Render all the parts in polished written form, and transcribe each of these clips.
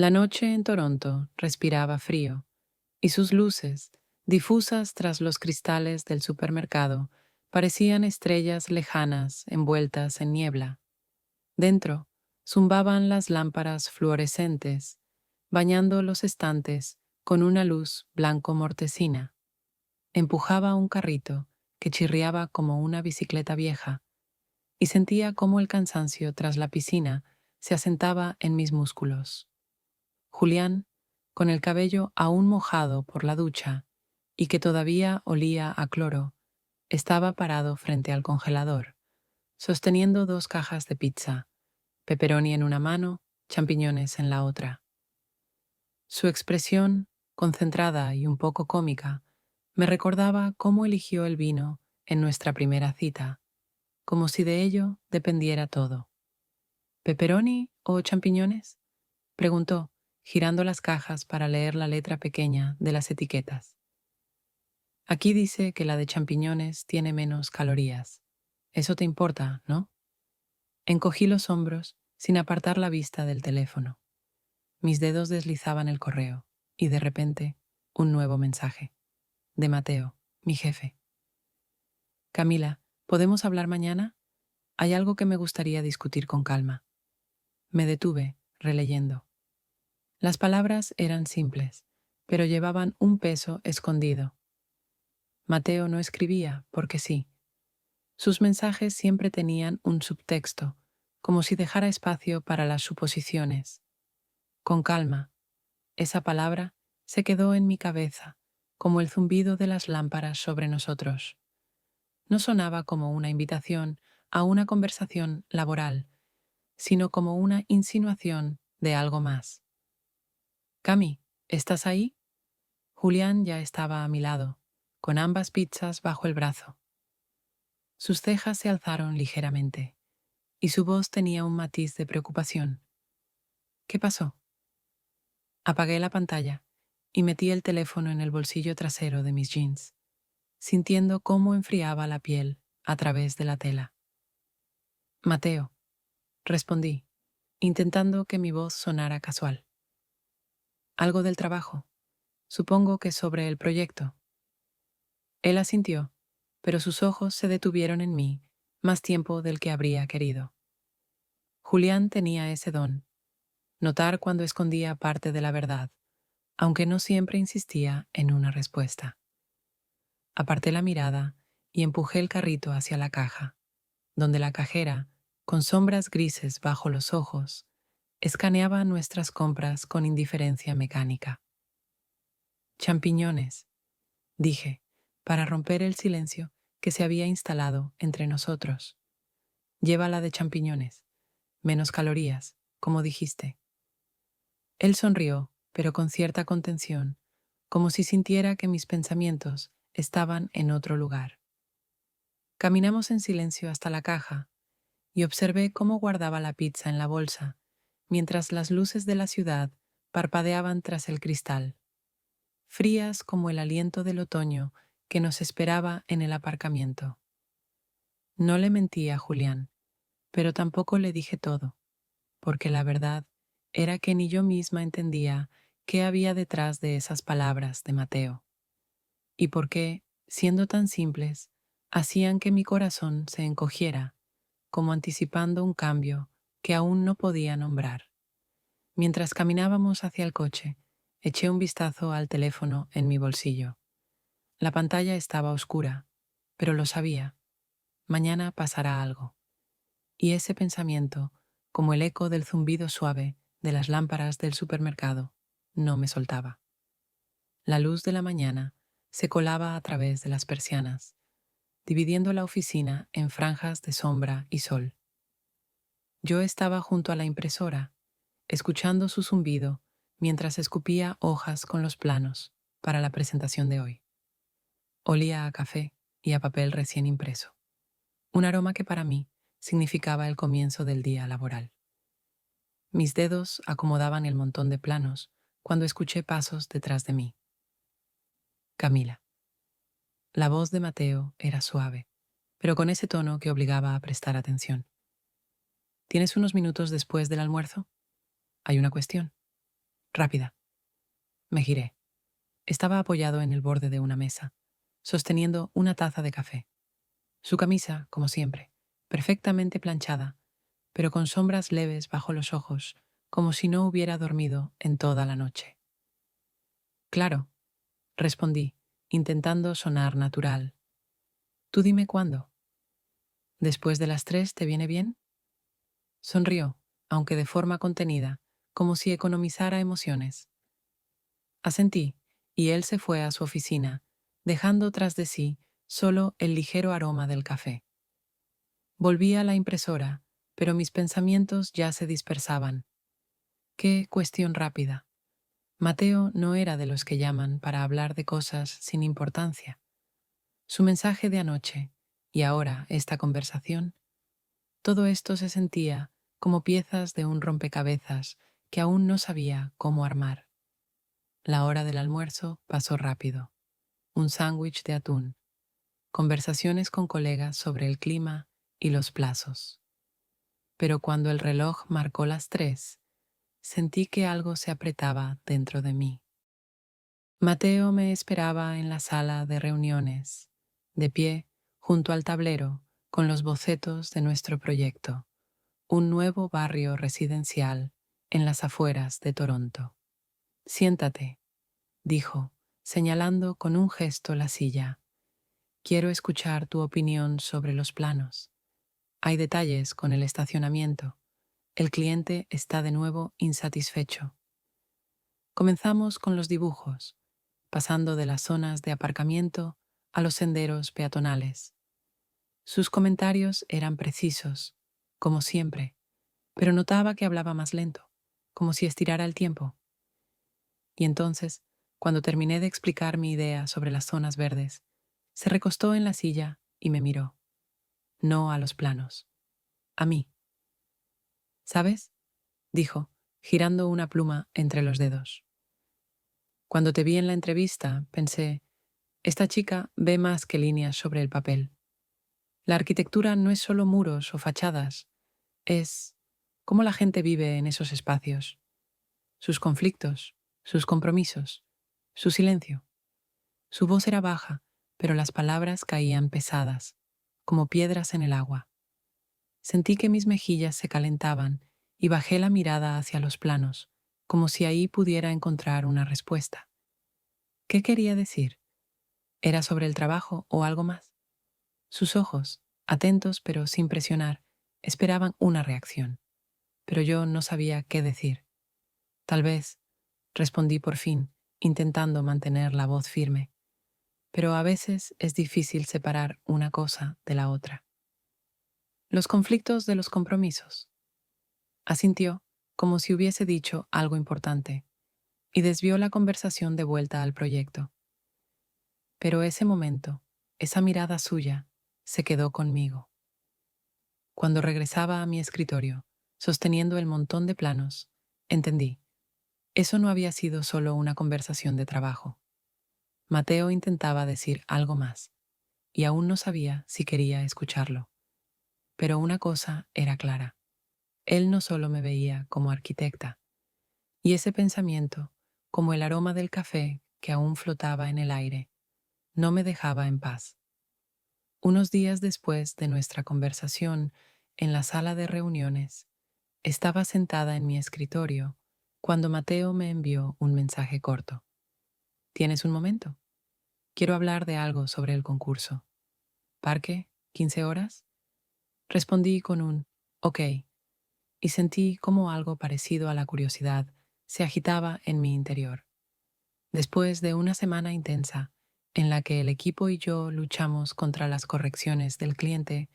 La noche en Toronto respiraba frío, y sus luces, difusas tras los cristales del supermercado, parecían estrellas lejanas envueltas en niebla. Dentro, zumbaban las lámparas fluorescentes, bañando los estantes con una luz blanco mortecina. Empujaba un carrito que chirriaba como una bicicleta vieja, y sentía cómo el cansancio tras la piscina se asentaba en mis músculos. Julián, con el cabello aún mojado por la ducha y que todavía olía a cloro, estaba parado frente al congelador, sosteniendo dos cajas de pizza, pepperoni en una mano, champiñones en la otra. Su expresión, concentrada y un poco cómica, me recordaba cómo eligió el vino en nuestra primera cita, como si de ello dependiera todo. ¿Pepperoni o champiñones?, preguntó, girando las cajas para leer la letra pequeña de las etiquetas. Aquí dice que la de champiñones tiene menos calorías. Eso te importa, ¿no? Encogí los hombros sin apartar la vista del teléfono. Mis dedos deslizaban el correo y de repente un nuevo mensaje. De Mateo, mi jefe. Camila, ¿podemos hablar mañana? Hay algo que me gustaría discutir con calma. Me detuve, releyendo. Las palabras eran simples, pero llevaban un peso escondido. Mateo no escribía porque sí. Sus mensajes siempre tenían un subtexto, como si dejara espacio para las suposiciones. Con calma, esa palabra se quedó en mi cabeza, como el zumbido de las lámparas sobre nosotros. No sonaba como una invitación a una conversación laboral, sino como una insinuación de algo más. Cami, ¿estás ahí? Julián ya estaba a mi lado, con ambas pizzas bajo el brazo. Sus cejas se alzaron ligeramente, y su voz tenía un matiz de preocupación. ¿Qué pasó? Apagué la pantalla y metí el teléfono en el bolsillo trasero de mis jeans, sintiendo cómo enfriaba la piel a través de la tela. Mateo, respondí, intentando que mi voz sonara casual. Algo del trabajo. Supongo que sobre el proyecto. Él asintió, pero sus ojos se detuvieron en mí más tiempo del que habría querido. Julián tenía ese don, notar cuando escondía parte de la verdad, aunque no siempre insistía en una respuesta. Aparté la mirada y empujé el carrito hacia la caja, donde la cajera, con sombras grises bajo los ojos, escaneaba nuestras compras con indiferencia mecánica. Champiñones, dije, para romper el silencio que se había instalado entre nosotros. Llévala de champiñones, menos calorías, como dijiste. Él sonrió, pero con cierta contención, como si sintiera que mis pensamientos estaban en otro lugar. Caminamos en silencio hasta la caja y observé cómo guardaba la pizza en la bolsa, mientras las luces de la ciudad parpadeaban tras el cristal, frías como el aliento del otoño que nos esperaba en el aparcamiento. No le mentí a Julián, pero tampoco le dije todo, porque la verdad era que ni yo misma entendía qué había detrás de esas palabras de Mateo, y por qué, siendo tan simples, hacían que mi corazón se encogiera, como anticipando un cambio que aún no podía nombrar. Mientras caminábamos hacia el coche, eché un vistazo al teléfono en mi bolsillo. La pantalla estaba oscura, pero lo sabía. Mañana pasará algo. Y ese pensamiento, como el eco del zumbido suave de las lámparas del supermercado, no me soltaba. La luz de la mañana se colaba a través de las persianas, dividiendo la oficina en franjas de sombra y sol. Yo estaba junto a la impresora, escuchando su zumbido mientras escupía hojas con los planos para la presentación de hoy. Olía a café y a papel recién impreso, un aroma que para mí significaba el comienzo del día laboral. Mis dedos acomodaban el montón de planos cuando escuché pasos detrás de mí. Camila. La voz de Mateo era suave, pero con ese tono que obligaba a prestar atención. ¿Tienes unos minutos después del almuerzo? Hay una cuestión. rápida. Me giré. Estaba apoyado en el borde de una mesa, sosteniendo una taza de café. Su camisa, como siempre, perfectamente planchada, pero con sombras leves bajo los ojos, como si no hubiera dormido en toda la noche. Claro, respondí, intentando sonar natural. Tú dime cuándo. ¿Después de las 3 te viene bien? Sonrió, aunque de forma contenida, como si economizara emociones. Asentí, y él se fue a su oficina, dejando tras de sí solo el ligero aroma del café. Volví a la impresora, pero mis pensamientos ya se dispersaban. Qué cuestión rápida. Mateo no era de los que llaman para hablar de cosas sin importancia. Su mensaje de anoche, y ahora esta conversación, todo esto se sentía como piezas de un rompecabezas que aún no sabía cómo armar. La hora del almuerzo pasó rápido. Un sándwich de atún, conversaciones con colegas sobre el clima y los plazos. Pero cuando el reloj marcó las 3, sentí que algo se apretaba dentro de mí. Mateo me esperaba en la sala de reuniones, de pie, junto al tablero, con los bocetos de nuestro proyecto, un nuevo barrio residencial en las afueras de Toronto. Siéntate, dijo, señalando con un gesto la silla. Quiero escuchar tu opinión sobre los planos. Hay detalles con el estacionamiento. El cliente está de nuevo insatisfecho. Comenzamos con los dibujos, pasando de las zonas de aparcamiento a los senderos peatonales. Sus comentarios eran precisos, como siempre, pero notaba que hablaba más lento, como si estirara el tiempo. Y entonces, cuando terminé de explicar mi idea sobre las zonas verdes, se recostó en la silla y me miró. No a los planos, a mí. ¿Sabes? Dijo, girando una pluma entre los dedos. Cuando te vi en la entrevista, pensé, esta chica ve más que líneas sobre el papel. La arquitectura no es solo muros o fachadas, es cómo la gente vive en esos espacios, sus conflictos, sus compromisos, su silencio. Su voz era baja, pero las palabras caían pesadas, como piedras en el agua. Sentí que mis mejillas se calentaban y bajé la mirada hacia los planos, como si ahí pudiera encontrar una respuesta. ¿Qué quería decir? ¿Era sobre el trabajo o algo más? Sus ojos, atentos pero sin presionar, esperaban una reacción, pero yo no sabía qué decir. Tal vez, respondí por fin, intentando mantener la voz firme, pero a veces es difícil separar una cosa de la otra. Los conflictos de los compromisos. Asintió, como si hubiese dicho algo importante, y desvió la conversación de vuelta al proyecto. Pero ese momento, esa mirada suya, se quedó conmigo. Cuando regresaba a mi escritorio, sosteniendo el montón de planos, entendí. Eso no había sido solo una conversación de trabajo. Mateo intentaba decir algo más, y aún no sabía si quería escucharlo. Pero una cosa era clara. Él no solo me veía como arquitecta, y ese pensamiento, como el aroma del café que aún flotaba en el aire, no me dejaba en paz. Unos días después de nuestra conversación en la sala de reuniones, estaba sentada en mi escritorio cuando Mateo me envió un mensaje corto. ¿Tienes un momento? Quiero hablar de algo sobre el concurso. ¿Parque? ¿15 horas? Respondí con un ok, y sentí como algo parecido a la curiosidad se agitaba en mi interior. Después de una semana intensa, en la que el equipo y yo luchamos contra las correcciones del cliente,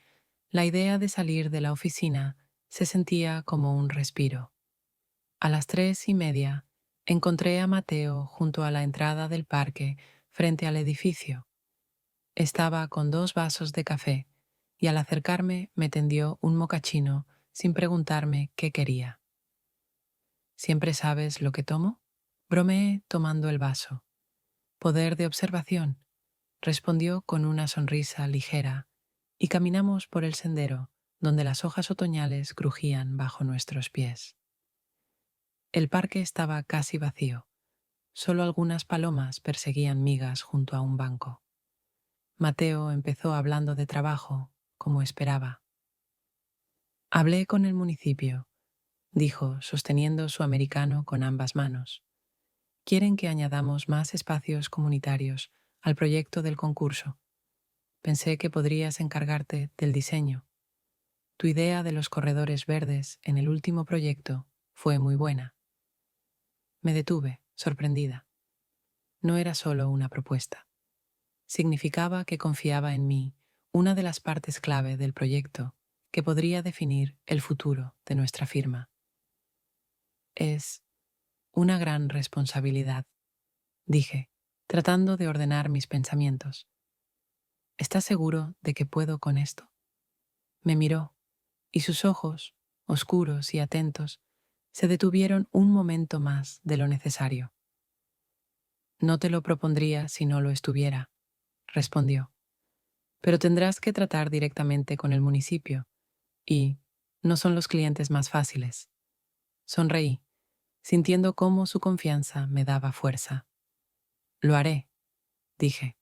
la idea de salir de la oficina se sentía como un respiro. A las 3:30 encontré a Mateo junto a la entrada del parque frente al edificio. Estaba con 2 vasos de café y al acercarme me tendió un mocachino sin preguntarme qué quería. ¿Siempre sabes lo que tomo? Bromeé tomando el vaso. Poder de observación, respondió con una sonrisa ligera, y caminamos por el sendero donde las hojas otoñales crujían bajo nuestros pies. El parque estaba casi vacío. Solo algunas palomas perseguían migas junto a un banco. Mateo empezó hablando de trabajo, como esperaba. Hablé con el municipio, dijo, sosteniendo su americano con ambas manos. Quieren que añadamos más espacios comunitarios al proyecto del concurso. Pensé que podrías encargarte del diseño. Tu idea de los corredores verdes en el último proyecto fue muy buena. Me detuve, sorprendida. No era solo una propuesta. Significaba que confiaba en mí, una de las partes clave del proyecto que podría definir el futuro de nuestra firma. Es una gran responsabilidad, dije, tratando de ordenar mis pensamientos. ¿Estás seguro de que puedo con esto? Me miró, y sus ojos, oscuros y atentos, se detuvieron un momento más de lo necesario. No te lo propondría si no lo estuviera, respondió. Pero tendrás que tratar directamente con el municipio, y no son los clientes más fáciles. Sonreí, sintiendo cómo su confianza me daba fuerza. Lo haré, dije.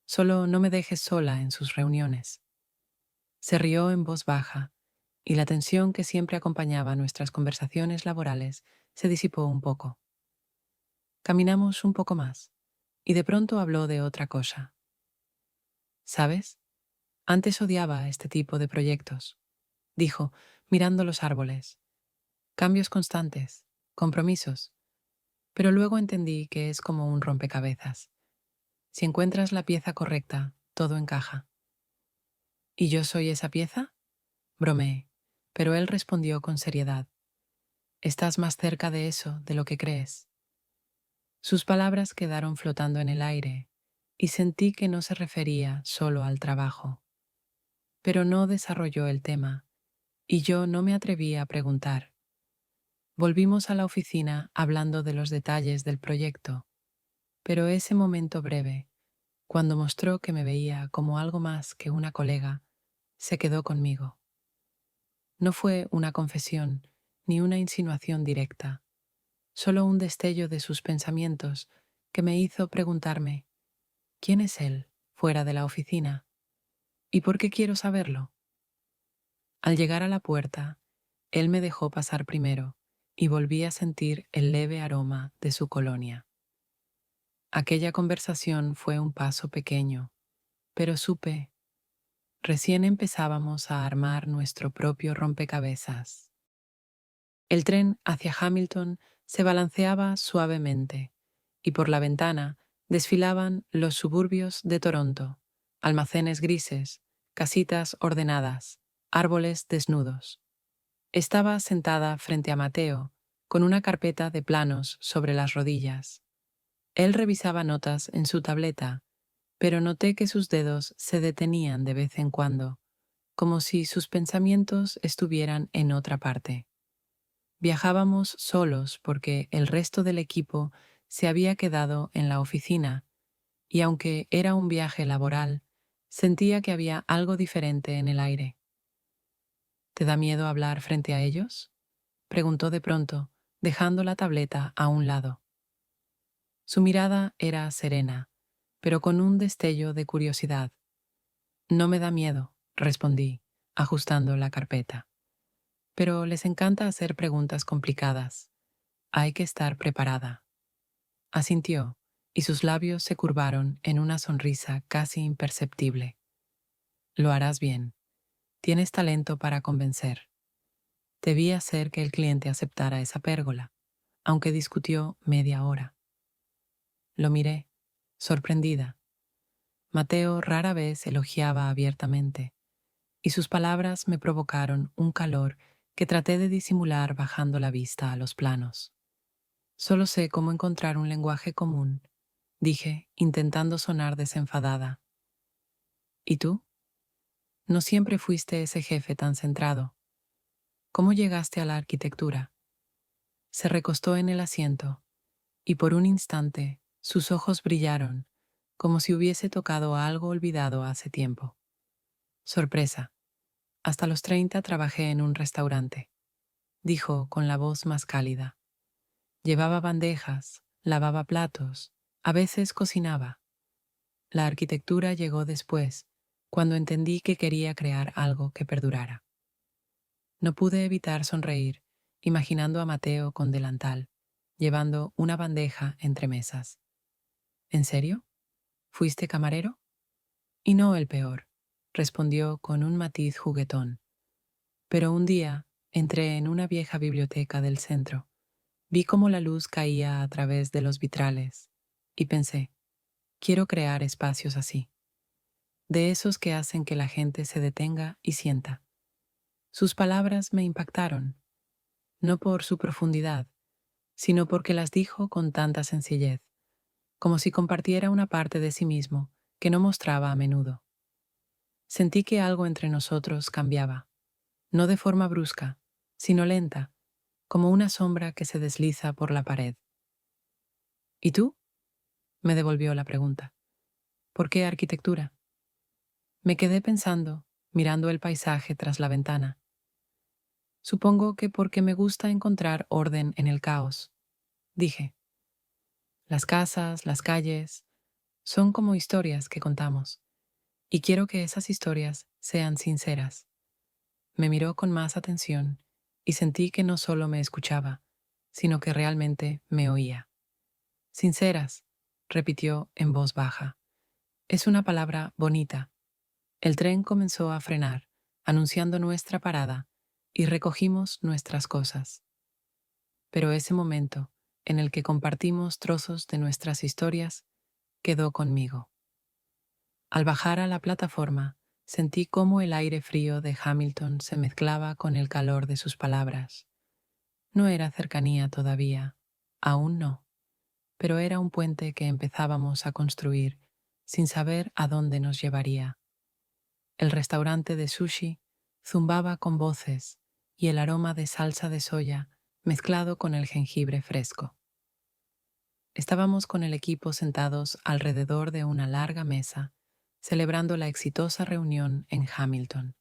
Solo no me dejes sola en sus reuniones. Se rió en voz baja, y la tensión que siempre acompañaba nuestras conversaciones laborales se disipó un poco. Caminamos un poco más, y de pronto habló de otra cosa. ¿Sabes? Antes odiaba este tipo de proyectos, dijo, mirando los árboles. Cambios constantes, compromisos. Pero luego entendí que es como un rompecabezas. Si encuentras la pieza correcta, todo encaja. ¿Y yo soy esa pieza? Bromeé, pero él respondió con seriedad. Estás más cerca de eso de lo que crees. Sus palabras quedaron flotando en el aire, y sentí que no se refería solo al trabajo. Pero no desarrolló el tema, y yo no me atreví a preguntar. Volvimos a la oficina hablando de los detalles del proyecto, pero ese momento breve, cuando mostró que me veía como algo más que una colega, se quedó conmigo. No fue una confesión ni una insinuación directa, solo un destello de sus pensamientos que me hizo preguntarme, ¿quién es él fuera de la oficina? ¿Y por qué quiero saberlo? Al llegar a la puerta, él me dejó pasar primero y volví a sentir el leve aroma de su colonia. Aquella conversación fue un paso pequeño, pero supe, recién empezábamos a armar nuestro propio rompecabezas. El tren hacia Hamilton se balanceaba suavemente, y por la ventana desfilaban los suburbios de Toronto, almacenes grises, casitas ordenadas, árboles desnudos. Estaba sentada frente a Mateo, con una carpeta de planos sobre las rodillas. Él revisaba notas en su tableta, pero noté que sus dedos se detenían de vez en cuando, como si sus pensamientos estuvieran en otra parte. Viajábamos solos porque el resto del equipo se había quedado en la oficina, y aunque era un viaje laboral, sentía que había algo diferente en el aire. ¿Te da miedo hablar frente a ellos?, preguntó de pronto, dejando la tableta a un lado. Su mirada era serena, pero con un destello de curiosidad. No me da miedo, respondí, ajustando la carpeta. Pero les encanta hacer preguntas complicadas. Hay que estar preparada. Asintió, y sus labios se curvaron en una sonrisa casi imperceptible. Lo harás bien. Tienes talento para convencer. Debí hacer que el cliente aceptara esa pérgola, aunque discutió media hora. Lo miré, sorprendida. Mateo rara vez elogiaba abiertamente, y sus palabras me provocaron un calor que traté de disimular bajando la vista a los planos. Solo sé cómo encontrar un lenguaje común, dije, intentando sonar desenfadada. ¿Y tú? No siempre fuiste ese jefe tan centrado. ¿Cómo llegaste a la arquitectura? Se recostó en el asiento, y por un instante sus ojos brillaron, como si hubiese tocado algo olvidado hace tiempo. Sorpresa. Hasta los 30 trabajé en un restaurante, dijo con la voz más cálida. Llevaba bandejas, lavaba platos, a veces cocinaba. La arquitectura llegó después, cuando entendí que quería crear algo que perdurara. No pude evitar sonreír, imaginando a Mateo con delantal, llevando una bandeja entre mesas. ¿En serio? ¿Fuiste camarero? Y no el peor, respondió con un matiz juguetón. Pero un día entré en una vieja biblioteca del centro. Vi cómo la luz caía a través de los vitrales y pensé, quiero crear espacios así, de esos que hacen que la gente se detenga y sienta. Sus palabras me impactaron, no por su profundidad, sino porque las dijo con tanta sencillez, como si compartiera una parte de sí mismo que no mostraba a menudo. Sentí que algo entre nosotros cambiaba, no de forma brusca, sino lenta, como una sombra que se desliza por la pared. ¿Y tú? Me devolvió la pregunta. ¿Por qué arquitectura? Me quedé pensando, mirando el paisaje tras la ventana. Supongo que porque me gusta encontrar orden en el caos, dije. Las casas, las calles, son como historias que contamos, y quiero que esas historias sean sinceras. Me miró con más atención y sentí que no solo me escuchaba, sino que realmente me oía. Sinceras, repitió en voz baja. Es una palabra bonita. El tren comenzó a frenar, anunciando nuestra parada, y recogimos nuestras cosas. Pero ese momento, en el que compartimos trozos de nuestras historias, quedó conmigo. Al bajar a la plataforma, sentí cómo el aire frío de Hamilton se mezclaba con el calor de sus palabras. No era cercanía todavía, aún no, pero era un puente que empezábamos a construir sin saber a dónde nos llevaría. El restaurante de sushi zumbaba con voces y el aroma de salsa de soya mezclado con el jengibre fresco. Estábamos con el equipo sentados alrededor de una larga mesa, celebrando la exitosa reunión en Hamilton.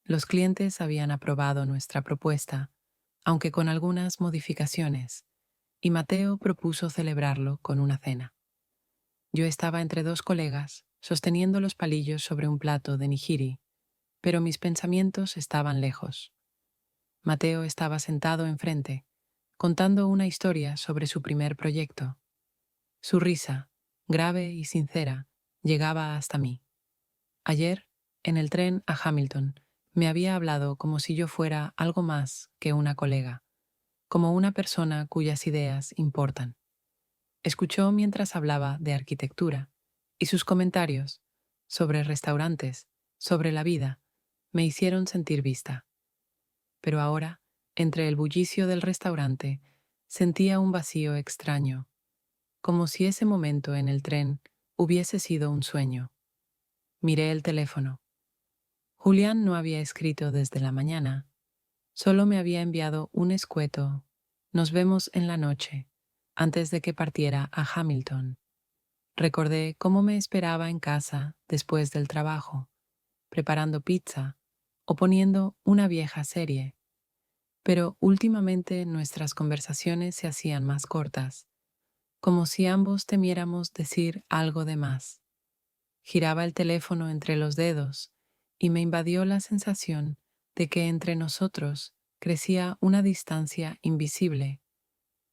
Los clientes habían aprobado nuestra propuesta, aunque con algunas modificaciones, y Mateo propuso celebrarlo con una cena. Yo estaba entre dos colegas, sosteniendo los palillos sobre un plato de nigiri, pero mis pensamientos estaban lejos. Mateo estaba sentado enfrente, contando una historia sobre su primer proyecto. Su risa, grave y sincera, llegaba hasta mí. Ayer, en el tren a Hamilton, me había hablado como si yo fuera algo más que una colega, como una persona cuyas ideas importan. Escuchó mientras hablaba de arquitectura, y sus comentarios sobre restaurantes, sobre la vida, me hicieron sentir vista. Pero ahora, entre el bullicio del restaurante, sentía un vacío extraño, como si ese momento en el tren hubiese sido un sueño. Miré el teléfono. Julián no había escrito desde la mañana, solo me había enviado un escueto «Nos vemos en la noche», antes de que partiera a Hamilton. Recordé cómo me esperaba en casa después del trabajo, preparando pizza o poniendo una vieja serie. Pero últimamente nuestras conversaciones se hacían más cortas, como si ambos temiéramos decir algo de más. Giraba el teléfono entre los dedos y me invadió la sensación de que entre nosotros crecía una distancia invisible,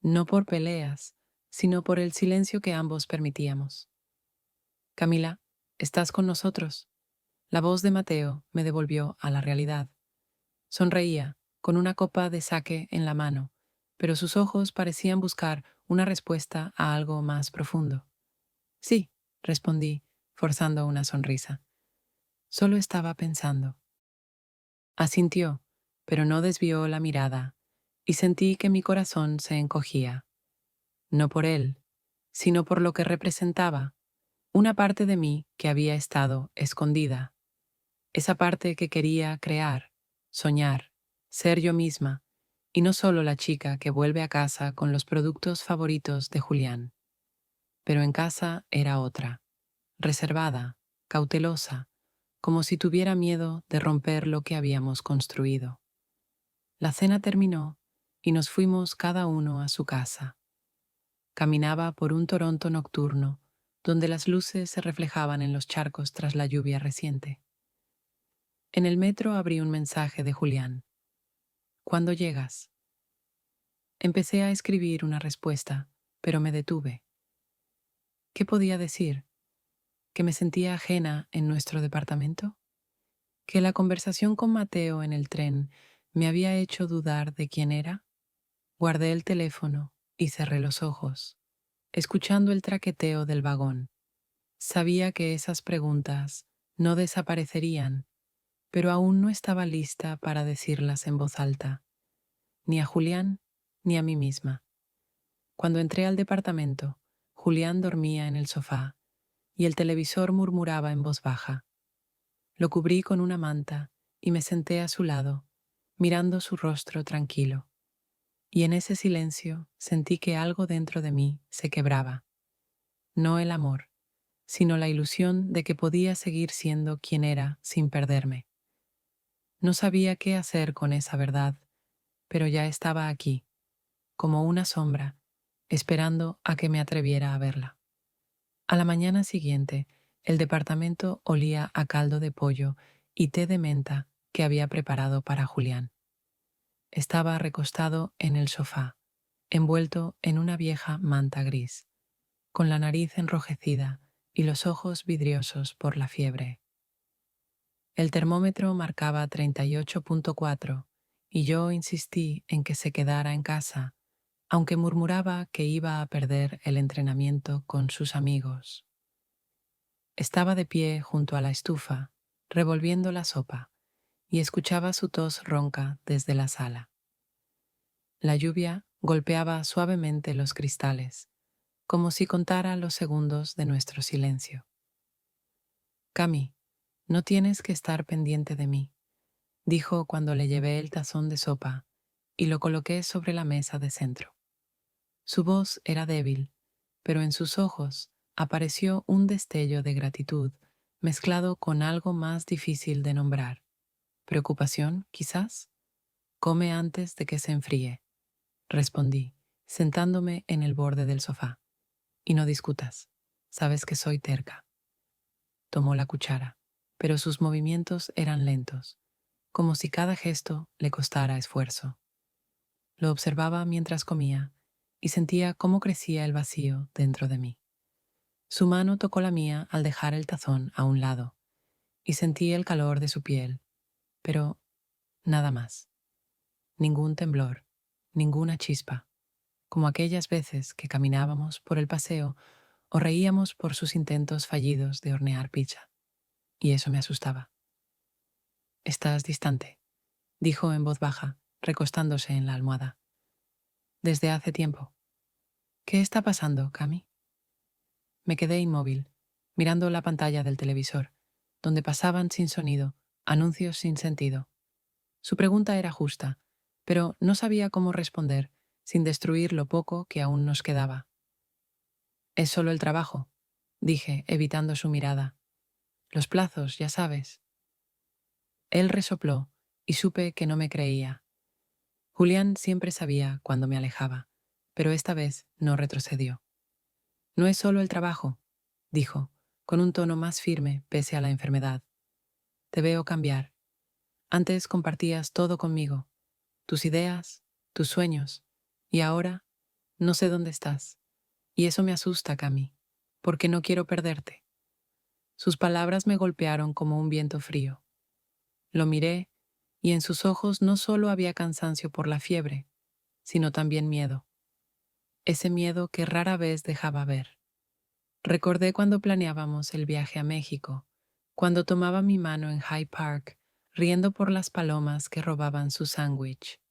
no por peleas, sino por el silencio que ambos permitíamos. Camila, ¿estás con nosotros? La voz de Mateo me devolvió a la realidad. Sonreía, con una copa de sake en la mano, pero sus ojos parecían buscar una respuesta a algo más profundo. Sí, respondí, forzando una sonrisa. Solo estaba pensando. Asintió, pero no desvió la mirada, y sentí que mi corazón se encogía. No por él, sino por lo que representaba, una parte de mí que había estado escondida. Esa parte que quería crear, soñar, ser yo misma, y no solo la chica que vuelve a casa con los productos favoritos de Julián. Pero en casa era otra, reservada, cautelosa, como si tuviera miedo de romper lo que habíamos construido. La cena terminó y nos fuimos cada uno a su casa. Caminaba por un Toronto nocturno, donde las luces se reflejaban en los charcos tras la lluvia reciente. En el metro abrí un mensaje de Julián. ¿Cuándo llegas? Empecé a escribir una respuesta, pero me detuve. ¿Qué podía decir? ¿Que me sentía ajena en nuestro departamento? ¿Que la conversación con Mateo en el tren me había hecho dudar de quién era? Guardé el teléfono y cerré los ojos, escuchando el traqueteo del vagón. Sabía que esas preguntas no desaparecerían, pero aún no estaba lista para decirlas en voz alta, ni a Julián ni a mí misma. Cuando entré al departamento, Julián dormía en el sofá y el televisor murmuraba en voz baja. Lo cubrí con una manta y me senté a su lado, mirando su rostro tranquilo. Y en ese silencio sentí que algo dentro de mí se quebraba. No el amor, sino la ilusión de que podía seguir siendo quien era sin perderme. No sabía qué hacer con esa verdad, pero ya estaba aquí, como una sombra, esperando a que me atreviera a verla. A la mañana siguiente, el departamento olía a caldo de pollo y té de menta que había preparado para Julián. Estaba recostado en el sofá, envuelto en una vieja manta gris, con la nariz enrojecida y los ojos vidriosos por la fiebre. El termómetro marcaba 38,4 y yo insistí en que se quedara en casa, aunque murmuraba que iba a perder el entrenamiento con sus amigos. Estaba de pie junto a la estufa, revolviendo la sopa, y escuchaba su tos ronca desde la sala. La lluvia golpeaba suavemente los cristales, como si contara los segundos de nuestro silencio. Cami, no tienes que estar pendiente de mí, dijo cuando le llevé el tazón de sopa y lo coloqué sobre la mesa de centro. Su voz era débil, pero en sus ojos apareció un destello de gratitud mezclado con algo más difícil de nombrar. ¿Preocupación, quizás? Come antes de que se enfríe, respondí, sentándome en el borde del sofá. Y no discutas, sabes que soy terca. Tomó la cuchara, pero sus movimientos eran lentos, como si cada gesto le costara esfuerzo. Lo observaba mientras comía y sentía cómo crecía el vacío dentro de mí. Su mano tocó la mía al dejar el tazón a un lado y sentí el calor de su piel, pero nada más. Ningún temblor, ninguna chispa, como aquellas veces que caminábamos por el paseo o reíamos por sus intentos fallidos de hornear pizza. Y eso me asustaba. Estás distante, dijo en voz baja, recostándose en la almohada. Desde hace tiempo. ¿Qué está pasando, Cami? Me quedé inmóvil, mirando la pantalla del televisor, donde pasaban sin sonido anuncios sin sentido. Su pregunta era justa, pero no sabía cómo responder sin destruir lo poco que aún nos quedaba. Es solo el trabajo, dije, evitando su mirada. Los plazos, ya sabes. Él resopló y supe que no me creía. Julián siempre sabía cuando me alejaba, pero esta vez no retrocedió. No es solo el trabajo, dijo, con un tono más firme pese a la enfermedad. Te veo cambiar. Antes compartías todo conmigo, tus ideas, tus sueños, y ahora no sé dónde estás. Y eso me asusta, Cami, porque no quiero perderte. Sus palabras me golpearon como un viento frío. Lo miré, y en sus ojos no solo había cansancio por la fiebre, sino también miedo. Ese miedo que rara vez dejaba ver. Recordé cuando planeábamos el viaje a México, cuando tomaba mi mano en Hyde Park, riendo por las palomas que robaban su sándwich.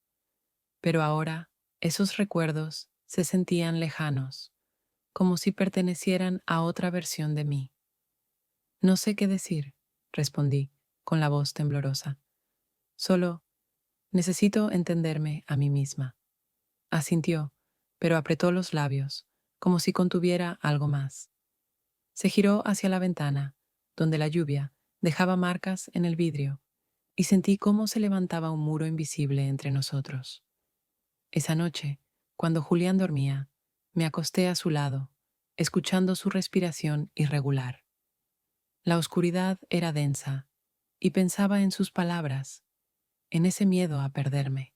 Pero ahora, esos recuerdos se sentían lejanos, como si pertenecieran a otra versión de mí. No sé qué decir, respondí, con la voz temblorosa. Solo necesito entenderme a mí misma. Asintió, pero apretó los labios, como si contuviera algo más. Se giró hacia la ventana, donde la lluvia dejaba marcas en el vidrio, y sentí cómo se levantaba un muro invisible entre nosotros. Esa noche, cuando Julián dormía, me acosté a su lado, escuchando su respiración irregular. La oscuridad era densa, y pensaba en sus palabras, en ese miedo a perderme.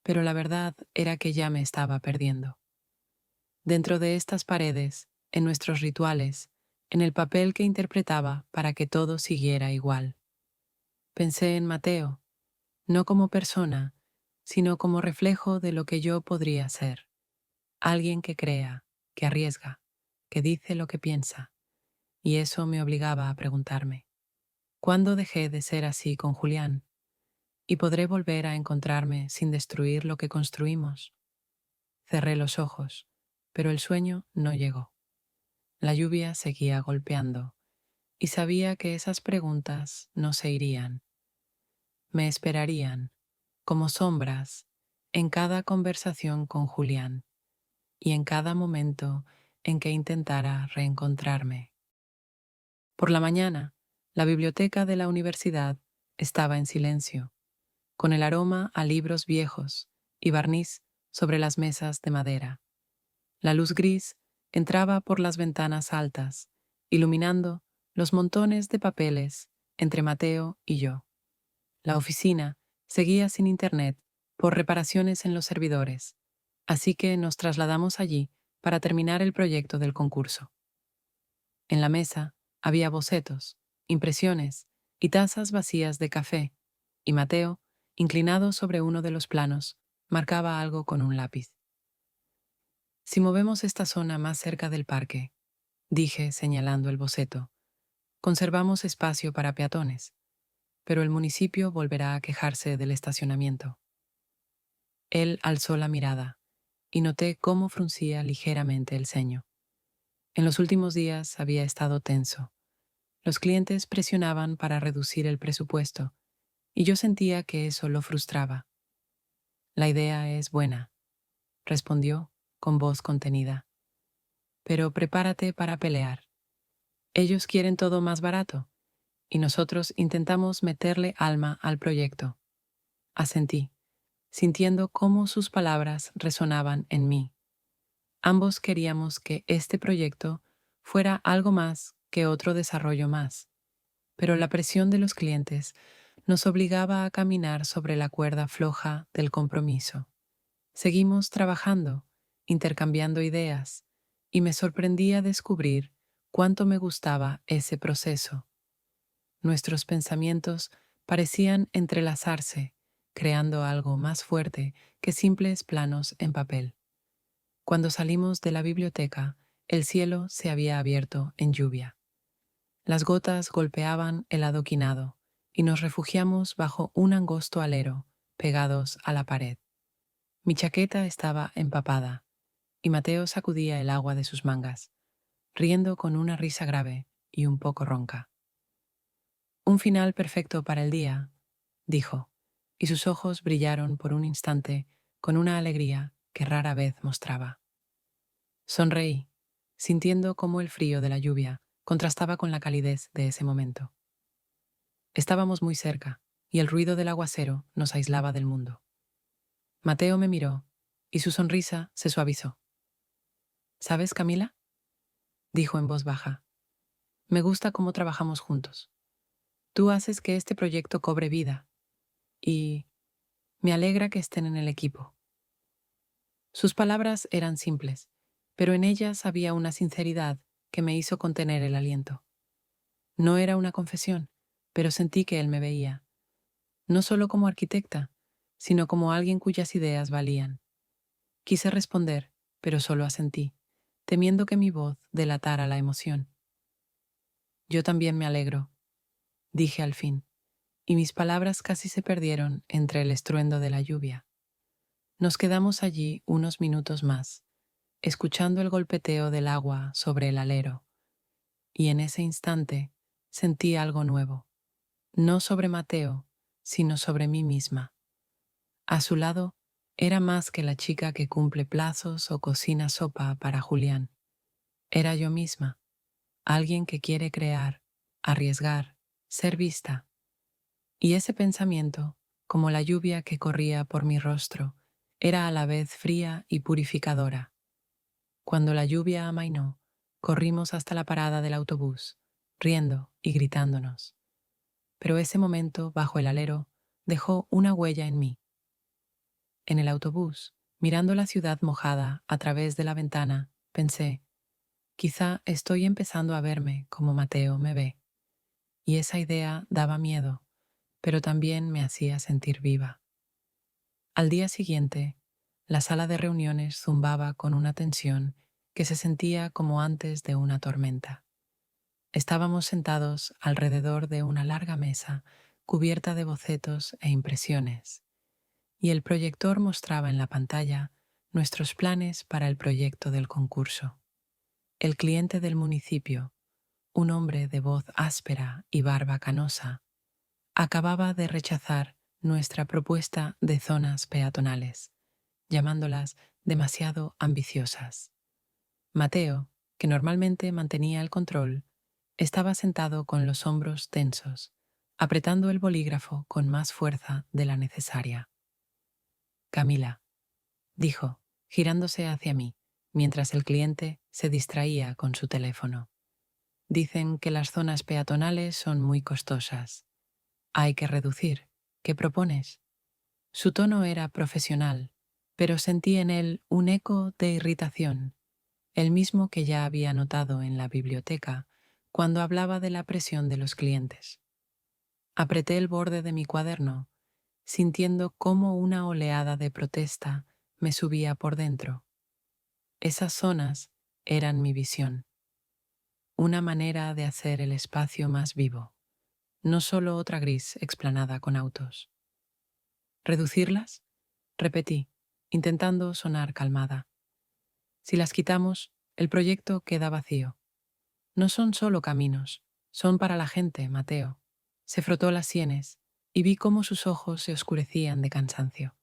Pero la verdad era que ya me estaba perdiendo. Dentro de estas paredes, en nuestros rituales, en el papel que interpretaba para que todo siguiera igual. Pensé en Mateo, no como persona, sino como reflejo de lo que yo podría ser. Alguien que crea, que arriesga, que dice lo que piensa. Y eso me obligaba a preguntarme, ¿cuándo dejé de ser así con Julián? ¿Y podré volver a encontrarme sin destruir lo que construimos? Cerré los ojos, pero el sueño no llegó. La lluvia seguía golpeando, y sabía que esas preguntas no se irían. Me esperarían, como sombras, en cada conversación con Julián y en cada momento en que intentara reencontrarme. Por la mañana, la biblioteca de la universidad estaba en silencio, con el aroma a libros viejos y barniz sobre las mesas de madera. La luz gris entraba por las ventanas altas, iluminando los montones de papeles entre Mateo y yo. La oficina seguía sin internet por reparaciones en los servidores, así que nos trasladamos allí para terminar el proyecto del concurso. En la mesa había bocetos, impresiones y tazas vacías de café, y Mateo, inclinado sobre uno de los planos, marcaba algo con un lápiz. Si movemos esta zona más cerca del parque, dije señalando el boceto, conservamos espacio para peatones, pero el municipio volverá a quejarse del estacionamiento. Él alzó la mirada y noté cómo fruncía ligeramente el ceño. En los últimos días había estado tenso. Los clientes presionaban para reducir el presupuesto y yo sentía que eso lo frustraba. La idea es buena, respondió con voz contenida, pero prepárate para pelear. Ellos quieren todo más barato y nosotros intentamos meterle alma al proyecto. Asentí, sintiendo cómo sus palabras resonaban en mí. Ambos queríamos que este proyecto fuera algo más que otro desarrollo más, pero la presión de los clientes nos obligaba a caminar sobre la cuerda floja del compromiso. Seguimos trabajando, intercambiando ideas, y me sorprendía descubrir cuánto me gustaba ese proceso. Nuestros pensamientos parecían entrelazarse, creando algo más fuerte que simples planos en papel. Cuando salimos de la biblioteca, el cielo se había abierto en lluvia. Las gotas golpeaban el adoquinado y nos refugiamos bajo un angosto alero, pegados a la pared. Mi chaqueta estaba empapada y Mateo sacudía el agua de sus mangas, riendo con una risa grave y un poco ronca. Un final perfecto para el día, dijo, y sus ojos brillaron por un instante con una alegría que rara vez mostraba. Sonreí, sintiendo cómo el frío de la lluvia contrastaba con la calidez de ese momento. Estábamos muy cerca, y el ruido del aguacero nos aislaba del mundo. Mateo me miró, y su sonrisa se suavizó. ¿Sabes, Camila?, dijo en voz baja. Me gusta cómo trabajamos juntos. Tú haces que este proyecto cobre vida, y me alegra que estén en el equipo. Sus palabras eran simples, pero en ellas había una sinceridad que me hizo contener el aliento. No era una confesión, pero sentí que él me veía, no solo como arquitecta, sino como alguien cuyas ideas valían. Quise responder, pero solo asentí, temiendo que mi voz delatara la emoción. Yo también me alegro, dije al fin, y mis palabras casi se perdieron entre el estruendo de la lluvia. Nos quedamos allí unos minutos más, escuchando el golpeteo del agua sobre el alero, y en ese instante sentí algo nuevo, no sobre Mateo, sino sobre mí misma. A su lado, era más que la chica que cumple plazos o cocina sopa para Julián. Era yo misma, alguien que quiere crear, arriesgar, ser vista. Y ese pensamiento, como la lluvia que corría por mi rostro, era a la vez fría y purificadora. Cuando la lluvia amainó, corrimos hasta la parada del autobús, riendo y gritándonos. Pero ese momento, bajo el alero, dejó una huella en mí. En el autobús, mirando la ciudad mojada a través de la ventana, pensé, quizá estoy empezando a verme como Mateo me ve. Y esa idea daba miedo, pero también me hacía sentir viva. Al día siguiente, la sala de reuniones zumbaba con una tensión que se sentía como antes de una tormenta. Estábamos sentados alrededor de una larga mesa cubierta de bocetos e impresiones, y el proyector mostraba en la pantalla nuestros planes para el proyecto del concurso. El cliente del municipio, un hombre de voz áspera y barba canosa, acababa de rechazar nuestra propuesta de zonas peatonales, llamándolas demasiado ambiciosas. Mateo, que normalmente mantenía el control, estaba sentado con los hombros tensos, apretando el bolígrafo con más fuerza de la necesaria. Camila, dijo, girándose hacia mí, mientras el cliente se distraía con su teléfono. Dicen que las zonas peatonales son muy costosas. Hay que reducir. ¿Qué propones? Su tono era profesional, pero sentí en él un eco de irritación, el mismo que ya había notado en la biblioteca cuando hablaba de la presión de los clientes. Apreté el borde de mi cuaderno, sintiendo cómo una oleada de protesta me subía por dentro. Esas zonas eran mi visión, una manera de hacer el espacio más vivo, no solo otra gris explanada con autos. ¿Reducirlas? Repetí, intentando sonar calmada. Si las quitamos, el proyecto queda vacío. No son solo caminos, son para la gente, Mateo. Se frotó las sienes y vi cómo sus ojos se oscurecían de cansancio.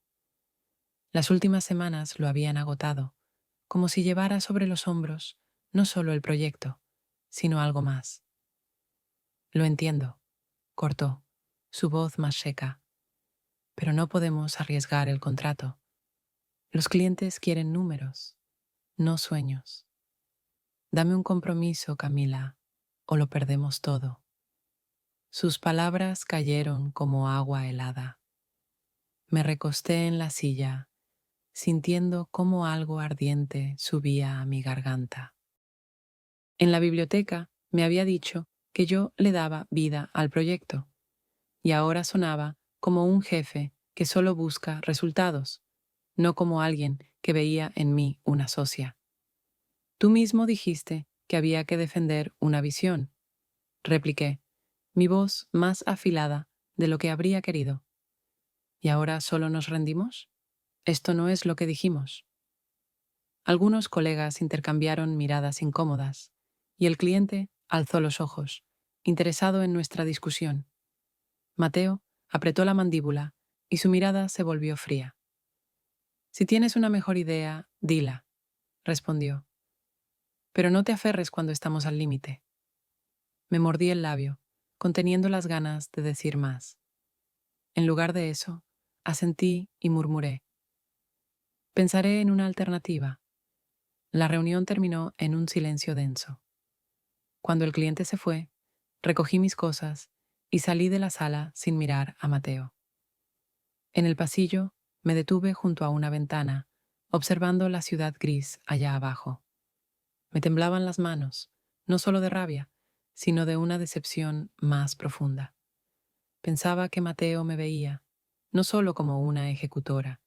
Las últimas semanas lo habían agotado, como si llevara sobre los hombros no solo el proyecto, sino algo más. Lo entiendo, cortó, su voz más seca. Pero no podemos arriesgar el contrato. Los clientes quieren números, no sueños. Dame un compromiso, Camila, o lo perdemos todo. Sus palabras cayeron como agua helada. Me recosté en la silla, sintiendo cómo algo ardiente subía a mi garganta. En la biblioteca me había dicho que yo le daba vida al proyecto, y ahora sonaba como un jefe que solo busca resultados, no como alguien que veía en mí una socia. Tú mismo dijiste que había que defender una visión, repliqué, mi voz más afilada de lo que habría querido. ¿Y ahora solo nos rendimos? Esto no es lo que dijimos. Algunos colegas intercambiaron miradas incómodas, y el cliente alzó los ojos, interesado en nuestra discusión. Mateo apretó la mandíbula y su mirada se volvió fría. Si tienes una mejor idea, dila, respondió. Pero no te aferres cuando estamos al límite. Me mordí el labio, conteniendo las ganas de decir más. En lugar de eso, asentí y murmuré. Pensaré en una alternativa. La reunión terminó en un silencio denso. Cuando el cliente se fue, recogí mis cosas y salí de la sala sin mirar a Mateo. En el pasillo, me detuve junto a una ventana, observando la ciudad gris allá abajo. Me temblaban las manos, no solo de rabia, sino de una decepción más profunda. Pensaba que Mateo me veía, no solo como una ejecutora,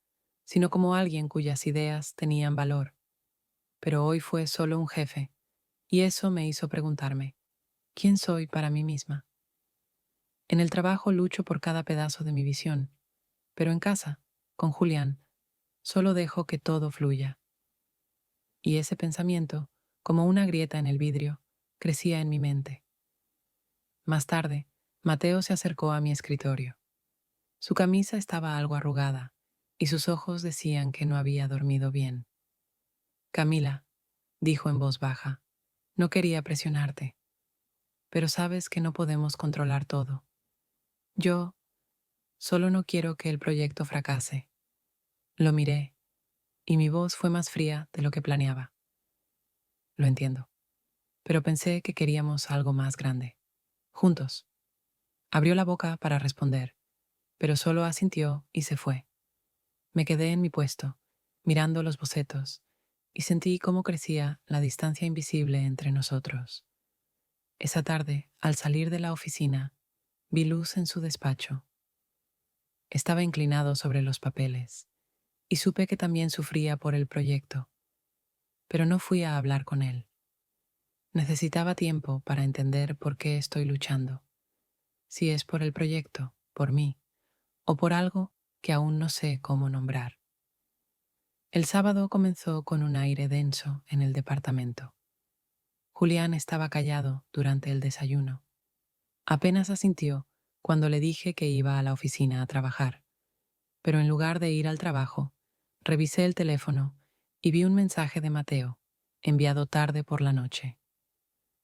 sino como alguien cuyas ideas tenían valor. Pero hoy fue solo un jefe, y eso me hizo preguntarme, ¿quién soy para mí misma? En el trabajo lucho por cada pedazo de mi visión, pero en casa, con Julián, solo dejo que todo fluya. Y ese pensamiento, como una grieta en el vidrio, crecía en mi mente. Más tarde, Mateo se acercó a mi escritorio. Su camisa estaba algo arrugada, y sus ojos decían que no había dormido bien. Camila, dijo en voz baja, no quería presionarte, pero sabes que no podemos controlar todo. Yo solo no quiero que el proyecto fracase. Lo miré, y mi voz fue más fría de lo que planeaba. Lo entiendo, pero pensé que queríamos algo más grande. Juntos. Abrió la boca para responder, pero solo asintió y se fue. Me quedé en mi puesto, mirando los bocetos, y sentí cómo crecía la distancia invisible entre nosotros. Esa tarde, al salir de la oficina, vi luz en su despacho. Estaba inclinado sobre los papeles, y supe que también sufría por el proyecto, pero no fui a hablar con él. Necesitaba tiempo para entender por qué estoy luchando, si es por el proyecto, por mí, o por algo que aún no sé cómo nombrar. El sábado comenzó con un aire denso en el departamento. Julián estaba callado durante el desayuno. Apenas asintió cuando le dije que iba a la oficina a trabajar, pero en lugar de ir al trabajo, revisé el teléfono y vi un mensaje de Mateo, enviado tarde por la noche.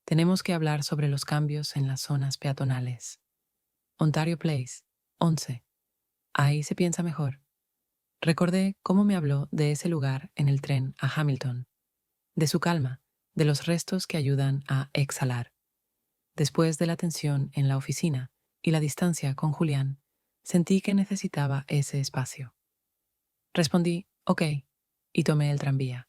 Tenemos que hablar sobre los cambios en las zonas peatonales. Ontario Place, 11. Ahí se piensa mejor. Recordé cómo me habló de ese lugar en el tren a Hamilton, de su calma, de los restos que ayudan a exhalar. Después de la tensión en la oficina y la distancia con Julián, sentí que necesitaba ese espacio. Respondí, ok, y tomé el tranvía.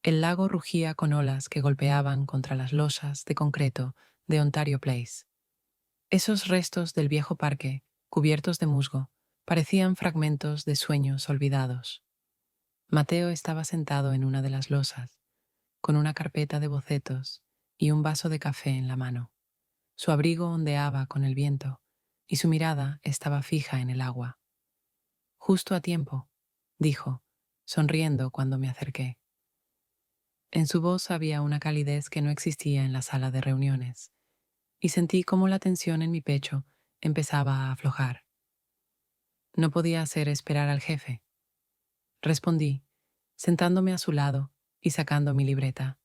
El lago rugía con olas que golpeaban contra las losas de concreto de Ontario Place. Esos restos del viejo parque, cubiertos de musgo, parecían fragmentos de sueños olvidados. Mateo estaba sentado en una de las losas, con una carpeta de bocetos y un vaso de café en la mano. Su abrigo ondeaba con el viento y su mirada estaba fija en el agua. Justo a tiempo, dijo, sonriendo cuando me acerqué. En su voz había una calidez que no existía en la sala de reuniones, y sentí cómo la tensión en mi pecho empezaba a aflojar. No podía hacer esperar al jefe. Respondí, sentándome a su lado y sacando mi libreta.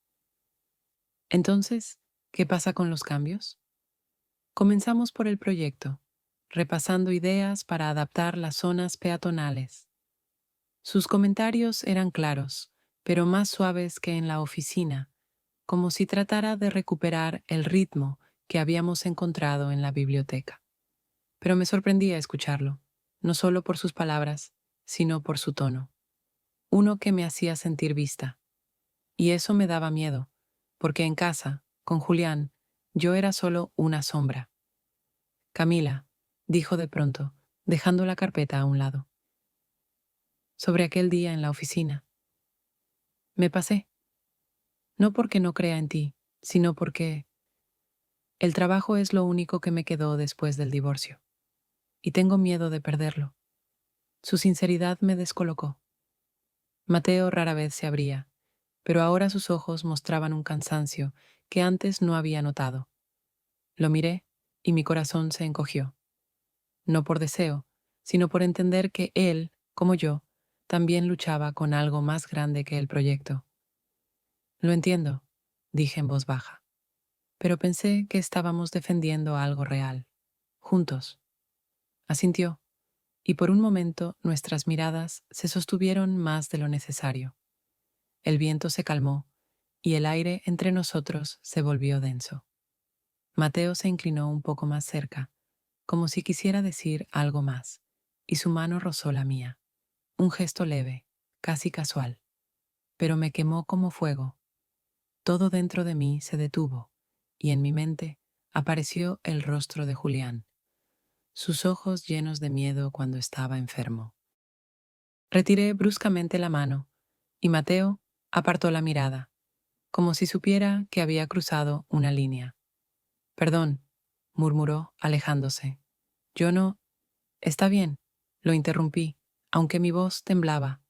Entonces, ¿qué pasa con los cambios? Comenzamos por el proyecto, repasando ideas para adaptar las zonas peatonales. Sus comentarios eran claros, pero más suaves que en la oficina, como si tratara de recuperar el ritmo que habíamos encontrado en la biblioteca. Pero me sorprendía escucharlo, no solo por sus palabras, sino por su tono. Uno que me hacía sentir vista. Y eso me daba miedo, porque en casa, con Julián, yo era solo una sombra. Camila, dijo de pronto, dejando la carpeta a un lado. Sobre aquel día en la oficina. Me pasé. No porque no crea en ti, sino porque el trabajo es lo único que me quedó después del divorcio. Y tengo miedo de perderlo. Su sinceridad me descolocó. Mateo rara vez se abría, pero ahora sus ojos mostraban un cansancio que antes no había notado. Lo miré y mi corazón se encogió. No por deseo, sino por entender que él, como yo, también luchaba con algo más grande que el proyecto. Lo entiendo, dije en voz baja, pero pensé que estábamos defendiendo algo real, juntos. Asintió, y por un momento nuestras miradas se sostuvieron más de lo necesario. El viento se calmó y el aire entre nosotros se volvió denso. Mateo se inclinó un poco más cerca, como si quisiera decir algo más, y su mano rozó la mía. Un gesto leve, casi casual, pero me quemó como fuego. Todo dentro de mí se detuvo, y en mi mente apareció el rostro de Julián, sus ojos llenos de miedo cuando estaba enfermo. Retiré bruscamente la mano, y Mateo apartó la mirada, como si supiera que había cruzado una línea. Perdón, murmuró, alejándose. Yo no... Está bien, lo interrumpí, aunque mi voz temblaba.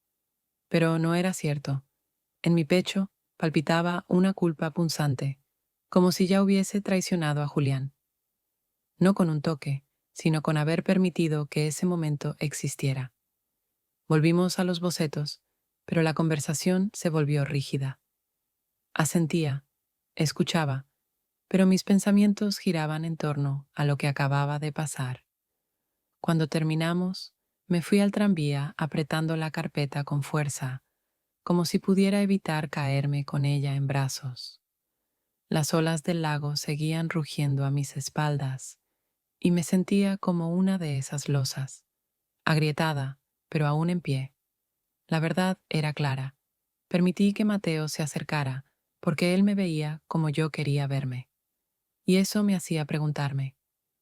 Pero no era cierto. En mi pecho palpitaba una culpa punzante, como si ya hubiese traicionado a Julián. No con un toque, sino con haber permitido que ese momento existiera. Volvimos a los bocetos, pero la conversación se volvió rígida. Asentía, escuchaba, pero mis pensamientos giraban en torno a lo que acababa de pasar. Cuando terminamos, Me fui al tranvía apretando la carpeta con fuerza, como si pudiera evitar caerme con ella en brazos. Las olas del lago seguían rugiendo a mis espaldas y me sentía como una de esas losas, agrietada, pero aún en pie. La verdad era clara. Permití que Mateo se acercara porque él me veía como yo quería verme. Y eso me hacía preguntarme,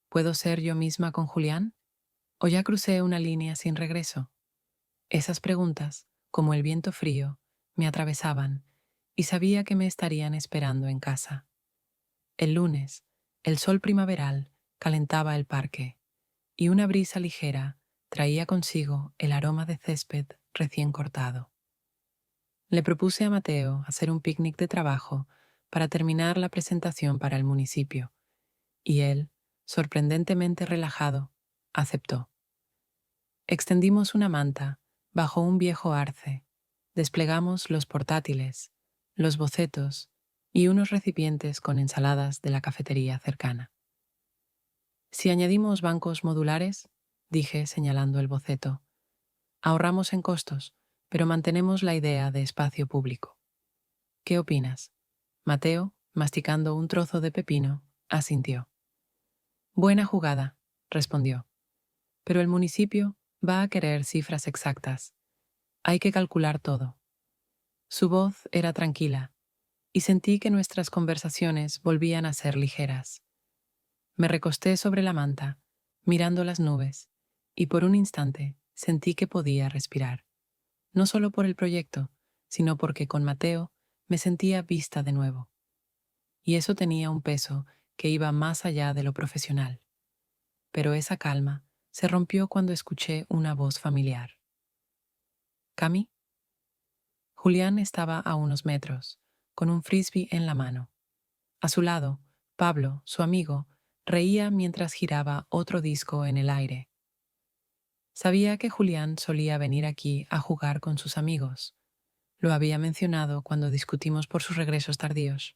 ¿puedo ser yo misma con Julián? ¿O ya crucé una línea sin regreso? Esas preguntas, como el viento frío, me atravesaban y sabía que me estarían esperando en casa. El lunes, el sol primaveral calentaba el parque y una brisa ligera traía consigo el aroma de césped recién cortado. Le propuse a Mateo hacer un picnic de trabajo para terminar la presentación para el municipio, y él, sorprendentemente relajado, aceptó. Extendimos una manta bajo un viejo arce, desplegamos los portátiles, los bocetos y unos recipientes con ensaladas de la cafetería cercana. Si añadimos bancos modulares, dije señalando el boceto, ahorramos en costos, pero mantenemos la idea de espacio público. ¿Qué opinas? Mateo, masticando un trozo de pepino, asintió. Buena jugada, respondió. Pero el municipio va a querer cifras exactas. Hay que calcular todo. Su voz era tranquila, y sentí que nuestras conversaciones volvían a ser ligeras. Me recosté sobre la manta, mirando las nubes, y por un instante sentí que podía respirar. No solo por el proyecto, sino porque con Mateo me sentía vista de nuevo. Y eso tenía un peso que iba más allá de lo profesional. Pero esa calma se rompió cuando escuché una voz familiar. ¿Cami? Julián estaba a unos metros, con un frisbee en la mano. A su lado, Pablo, su amigo, reía mientras giraba otro disco en el aire. Sabía que Julián solía venir aquí a jugar con sus amigos. Lo había mencionado cuando discutimos por sus regresos tardíos.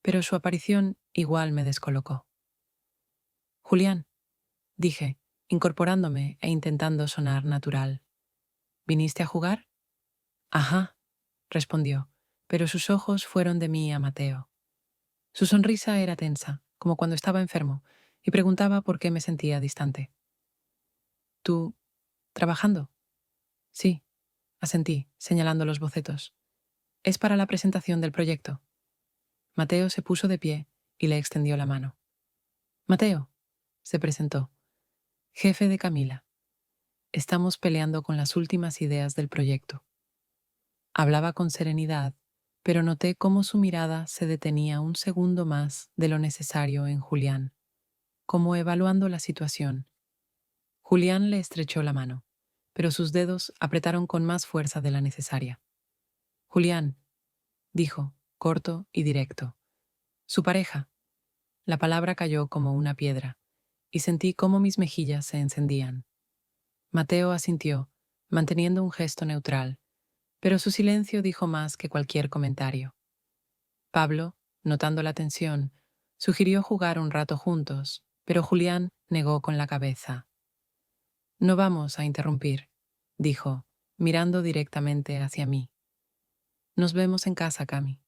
Pero su aparición igual me descolocó. Julián, dije, incorporándome e intentando sonar natural. ¿Viniste a jugar? Ajá, respondió, pero sus ojos fueron de mí a Mateo. Su sonrisa era tensa, como cuando estaba enfermo, y preguntaba por qué me sentía distante. ¿Tú, trabajando? Sí, asentí, señalando los bocetos. Es para la presentación del proyecto. Mateo se puso de pie y le extendió la mano. Mateo, se presentó, jefe de Camila. Estamos peleando con las últimas ideas del proyecto. Hablaba con serenidad, pero noté cómo su mirada se detenía un segundo más de lo necesario en Julián, como evaluando la situación. Julián le estrechó la mano, pero sus dedos apretaron con más fuerza de la necesaria. Julián, dijo, corto y directo. Su pareja. La palabra cayó como una piedra, y sentí cómo mis mejillas se encendían. Mateo asintió, manteniendo un gesto neutral, pero su silencio dijo más que cualquier comentario. Pablo, notando la tensión, sugirió jugar un rato juntos, pero Julián negó con la cabeza. No vamos a interrumpir, dijo, mirando directamente hacia mí. Nos vemos en casa, Cami.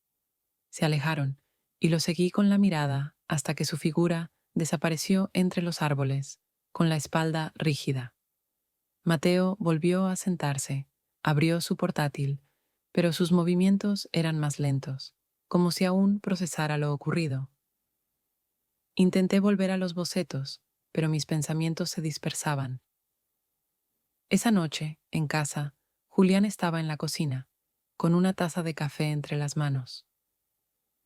Se alejaron, y lo seguí con la mirada hasta que su figura desapareció entre los árboles, con la espalda rígida. Mateo volvió a sentarse, abrió su portátil, pero sus movimientos eran más lentos, como si aún procesara lo ocurrido. Intenté volver a los bocetos, pero mis pensamientos se dispersaban. Esa noche, en casa, Julián estaba en la cocina, con una taza de café entre las manos.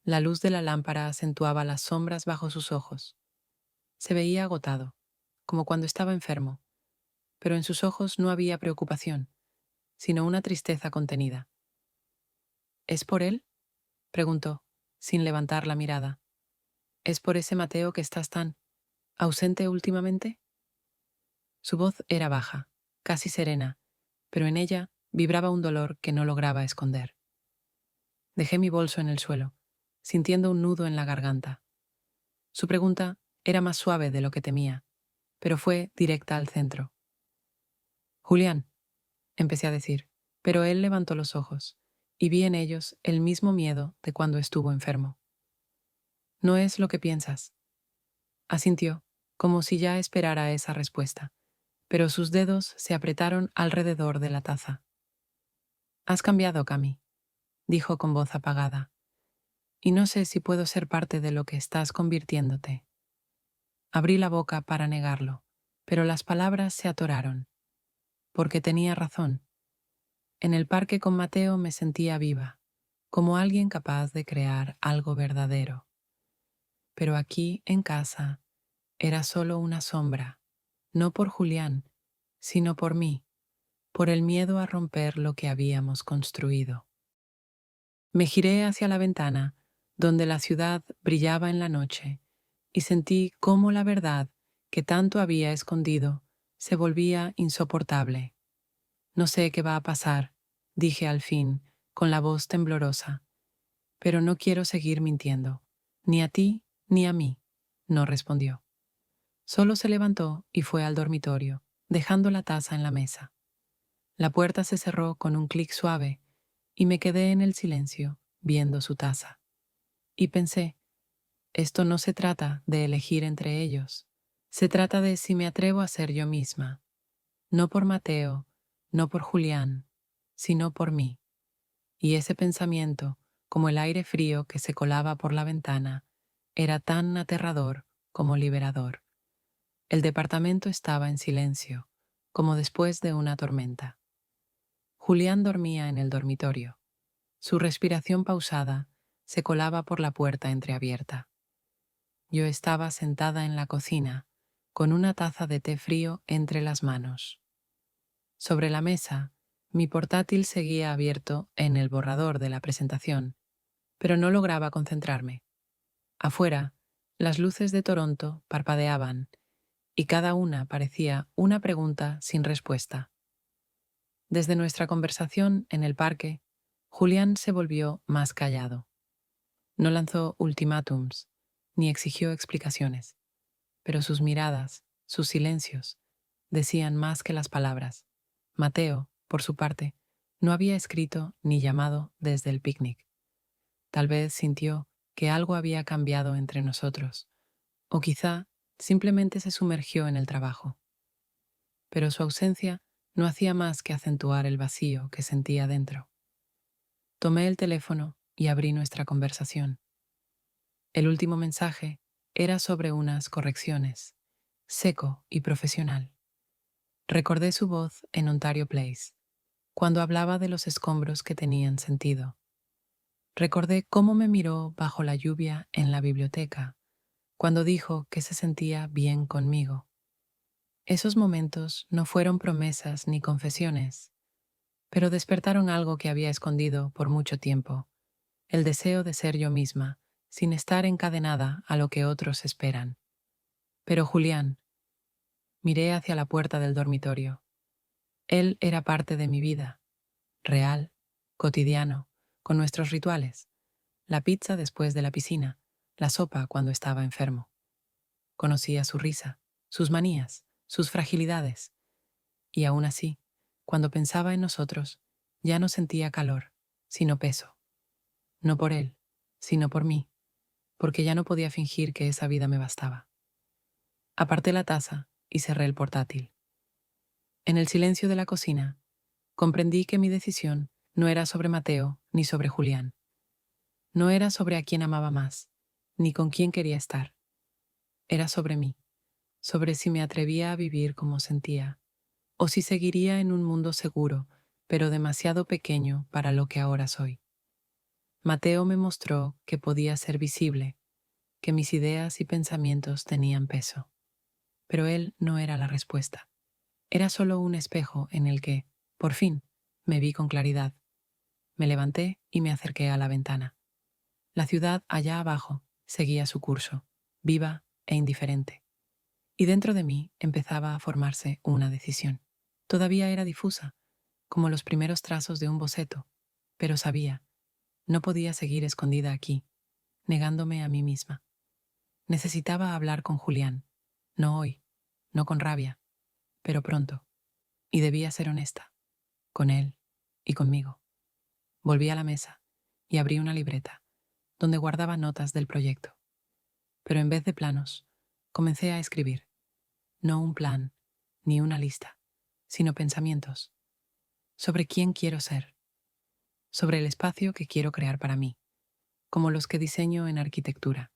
La luz de la lámpara acentuaba las sombras bajo sus ojos. Se veía agotado, como cuando estaba enfermo, pero en sus ojos no había preocupación, sino una tristeza contenida. ¿Es por él? Preguntó, sin levantar la mirada. ¿Es por ese Mateo que estás tan ausente últimamente? Su voz era baja, casi serena, pero en ella vibraba un dolor que no lograba esconder. Dejé mi bolso en el suelo, sintiendo un nudo en la garganta. Su pregunta era más suave de lo que temía, pero fue directa al centro. Julián, empecé a decir, pero él levantó los ojos, y vi en ellos el mismo miedo de cuando estuvo enfermo. No es lo que piensas, asintió, como si ya esperara esa respuesta, pero sus dedos se apretaron alrededor de la taza. Has cambiado, Cami, dijo con voz apagada, y no sé si puedo ser parte de lo que estás convirtiéndote. Abrí la boca para negarlo, pero las palabras se atoraron, porque tenía razón. En el parque con Mateo me sentía viva, como alguien capaz de crear algo verdadero. Pero aquí, en casa, era solo una sombra, no por Julián, sino por mí, por el miedo a romper lo que habíamos construido. Me giré hacia la ventana, donde la ciudad brillaba en la noche, y sentí cómo la verdad que tanto había escondido se volvía insoportable. No sé qué va a pasar, dije al fin, con la voz temblorosa, pero no quiero seguir mintiendo, ni a ti ni a mí, no respondió. Solo se levantó y fue al dormitorio, dejando la taza en la mesa. La puerta se cerró con un clic suave y me quedé en el silencio, viendo su taza. Y pensé, esto no se trata de elegir entre ellos, se trata de si me atrevo a ser yo misma, no por Mateo, no por Julián, sino por mí. Y ese pensamiento, como el aire frío que se colaba por la ventana, era tan aterrador como liberador. El departamento estaba en silencio, como después de una tormenta. Julián dormía en el dormitorio. Su respiración pausada se colaba por la puerta entreabierta. Yo estaba sentada en la cocina, con una taza de té frío entre las manos. Sobre la mesa, mi portátil seguía abierto en el borrador de la presentación, pero no lograba concentrarme. Afuera, las luces de Toronto parpadeaban, y cada una parecía una pregunta sin respuesta. Desde nuestra conversación en el parque, Julián se volvió más callado. No lanzó ultimátums, ni exigió explicaciones, pero sus miradas, sus silencios, decían más que las palabras. Mateo, por su parte, no había escrito ni llamado desde el picnic. Tal vez sintió que algo había cambiado entre nosotros, o quizá simplemente se sumergió en el trabajo. Pero su ausencia no hacía más que acentuar el vacío que sentía dentro. Tomé el teléfono y abrí nuestra conversación. El último mensaje era sobre unas correcciones, seco y profesional. Recordé su voz en Ontario Place, cuando hablaba de los escombros que tenían sentido. Recordé cómo me miró bajo la lluvia en la biblioteca, cuando dijo que se sentía bien conmigo. Esos momentos no fueron promesas ni confesiones, pero despertaron algo que había escondido por mucho tiempo, el deseo de ser yo misma, sin estar encadenada a lo que otros esperan. Pero Julián, miré hacia la puerta del dormitorio. Él era parte de mi vida, real, cotidiano, con nuestros rituales, la pizza después de la piscina, la sopa cuando estaba enfermo. Conocía su risa, sus manías, sus fragilidades, y aún así, cuando pensaba en nosotros, ya no sentía calor, sino peso. No por él, sino por mí, porque ya no podía fingir que esa vida me bastaba. Aparté la taza y cerré el portátil. En el silencio de la cocina, comprendí que mi decisión no era sobre Mateo ni sobre Julián. No era sobre a quién amaba más, ni con quién quería estar. Era sobre mí, sobre si me atrevía a vivir como sentía, o si seguiría en un mundo seguro, pero demasiado pequeño para lo que ahora soy. Mateo me mostró que podía ser visible, que mis ideas y pensamientos tenían peso. Pero él no era la respuesta. Era solo un espejo en el que, por fin, me vi con claridad. Me levanté y me acerqué a la ventana. La ciudad allá abajo seguía su curso, viva e indiferente. Y dentro de mí empezaba a formarse una decisión. Todavía era difusa, como los primeros trazos de un boceto, pero sabía, no podía seguir escondida aquí, negándome a mí misma. Necesitaba hablar con Julián, no hoy, no con rabia, pero pronto. Y debía ser honesta, con él y conmigo. Volví a la mesa y abrí una libreta donde guardaba notas del proyecto. Pero en vez de planos, comencé a escribir, no un plan ni una lista, sino pensamientos sobre quién quiero ser, sobre el espacio que quiero crear para mí, como los que diseño en arquitectura.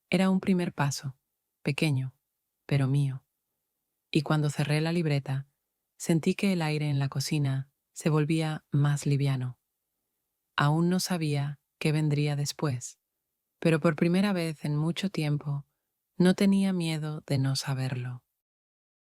Era un primer paso, pequeño, pero mío. Y cuando cerré la libreta, sentí que el aire en la cocina se volvía más liviano. Aún no sabía qué vendría después, pero por primera vez en mucho tiempo no tenía miedo de no saberlo.